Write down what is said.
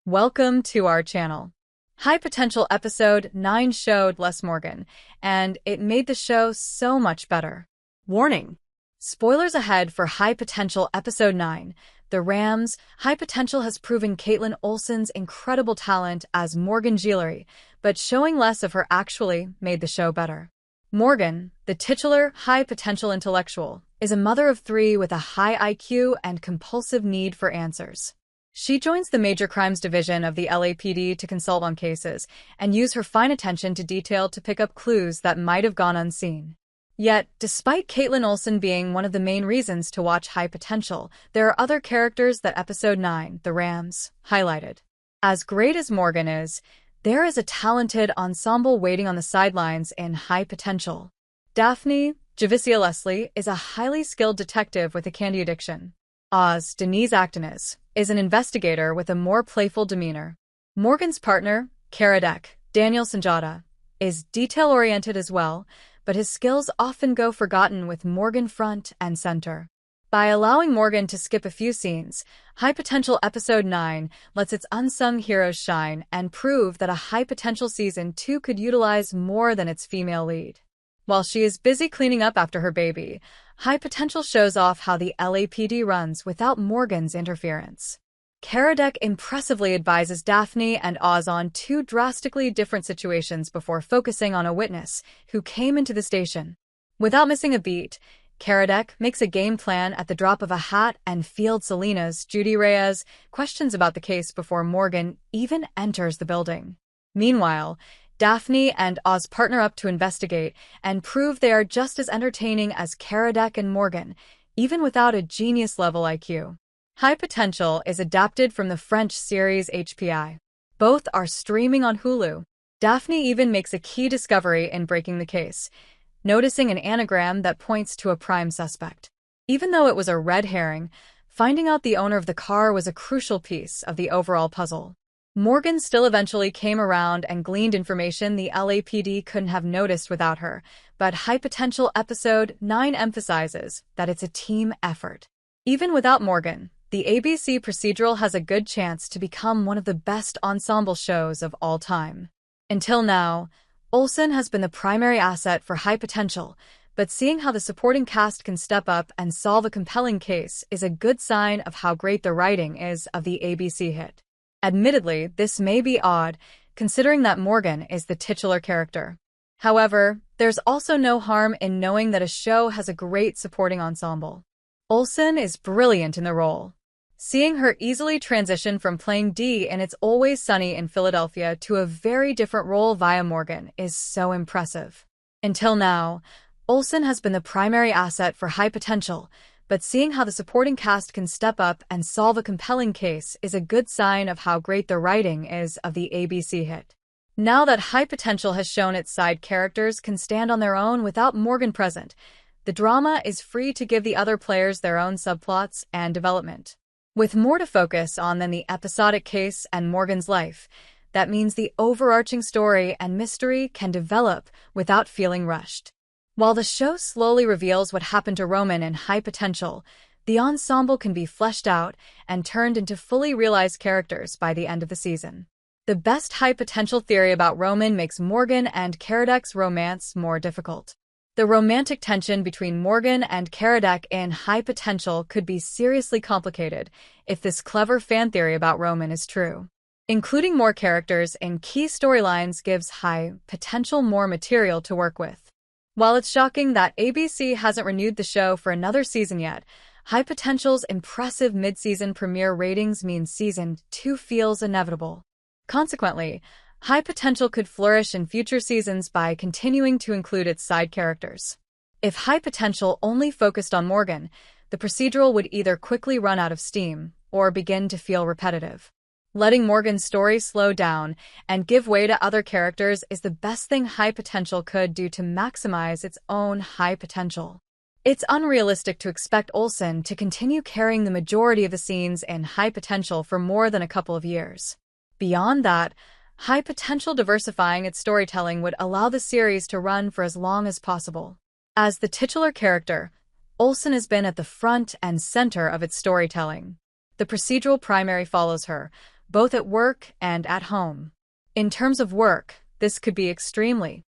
Welcome to our channel. High Potential Episode 9 showed less Morgan, and it made the show so much better. Warning! Spoilers ahead for High Potential Episode 9. The Rams. High Potential has proven Kaitlin Olson's incredible talent as Morgan Gillory, but showing less of her actually made the show better. Morgan, the titular High Potential intellectual, is a mother of three with a high IQ and compulsive need for answers. She joins the Major Crimes Division of the LAPD to consult on cases and use her fine attention to detail to pick up clues that might have gone unseen. Yet, despite Kaitlin Olson being one of the main reasons to watch High Potential, there are other characters that Episode 9, The Rams, highlighted. As great as Morgan is, there is a talented ensemble waiting on the sidelines in High Potential. Daphne, Javicia Leslie, is a highly skilled detective with a candy addiction. Oz, Denise Actonez, is an investigator with a more playful demeanor. Morgan's partner, Karadec, Daniel Sanjata, is detail-oriented as well, but his skills often go forgotten with Morgan front and center. By allowing Morgan to skip a few scenes, High Potential Episode 9 lets its unsung heroes shine and prove that a High Potential Season 2 could utilize more than its female lead. While she is busy cleaning up after her baby, High Potential shows off how the LAPD runs without Morgan's interference. Karadec impressively advises Daphne and Oz on two drastically different situations before focusing on a witness who came into the station. Without missing a beat, Karadec makes a game plan at the drop of a hat and fields Selena's, Judy Reyes, questions about the case before Morgan even enters the building. Meanwhile, Daphne and Oz partner up to investigate and prove they are just as entertaining as Karadec and Morgan, even without a genius-level IQ. High Potential is adapted from the French series HPI. Both are streaming on Hulu. Daphne even makes a key discovery in breaking the case, noticing an anagram that points to a prime suspect. Even though it was a red herring, finding out the owner of the car was a crucial piece of the overall puzzle. Morgan still eventually came around and gleaned information the LAPD couldn't have noticed without her, but High Potential Episode 9 emphasizes that it's a team effort. Even without Morgan, the ABC procedural has a good chance to become one of the best ensemble shows of all time. Until now, Olson has been the primary asset for High Potential, but seeing how the supporting cast can step up and solve a compelling case is a good sign of how great the writing is of the ABC hit. Admittedly, this may be odd, considering that Morgan is the titular character. However, there's also no harm in knowing that a show has a great supporting ensemble. Olson is brilliant in the role. Seeing her easily transition from playing Dee in It's Always Sunny in Philadelphia to a very different role via Morgan is so impressive. Until now, Olson has been the primary asset for High Potential, but seeing how the supporting cast can step up and solve a compelling case is a good sign of how great the writing is of the ABC hit. Now that High Potential has shown its side characters can stand on their own without Morgan present, the drama is free to give the other players their own subplots and development. With more to focus on than the episodic case and Morgan's life, that means the overarching story and mystery can develop without feeling rushed. While the show slowly reveals what happened to Roman in High Potential, the ensemble can be fleshed out and turned into fully realized characters by the end of the season. The best High Potential theory about Roman makes Morgan and Karadec's romance more difficult. The romantic tension between Morgan and Karadec in High Potential could be seriously complicated if this clever fan theory about Roman is true. Including more characters in key storylines gives High Potential more material to work with. While it's shocking that ABC hasn't renewed the show for another season yet, High Potential's impressive mid-season premiere ratings mean Season 2 feels inevitable. Consequently, High Potential could flourish in future seasons by continuing to include its side characters. If High Potential only focused on Morgan, the procedural would either quickly run out of steam or begin to feel repetitive. Letting Morgan's story slow down and give way to other characters is the best thing High Potential could do to maximize its own high potential. It's unrealistic to expect Olson to continue carrying the majority of the scenes in High Potential for more than a couple of years. Beyond that, High Potential diversifying its storytelling would allow the series to run for as long as possible. As the titular character, Olson has been at the front and center of its storytelling. The procedural primary follows her, both at work and at home. In terms of work, this could be extremely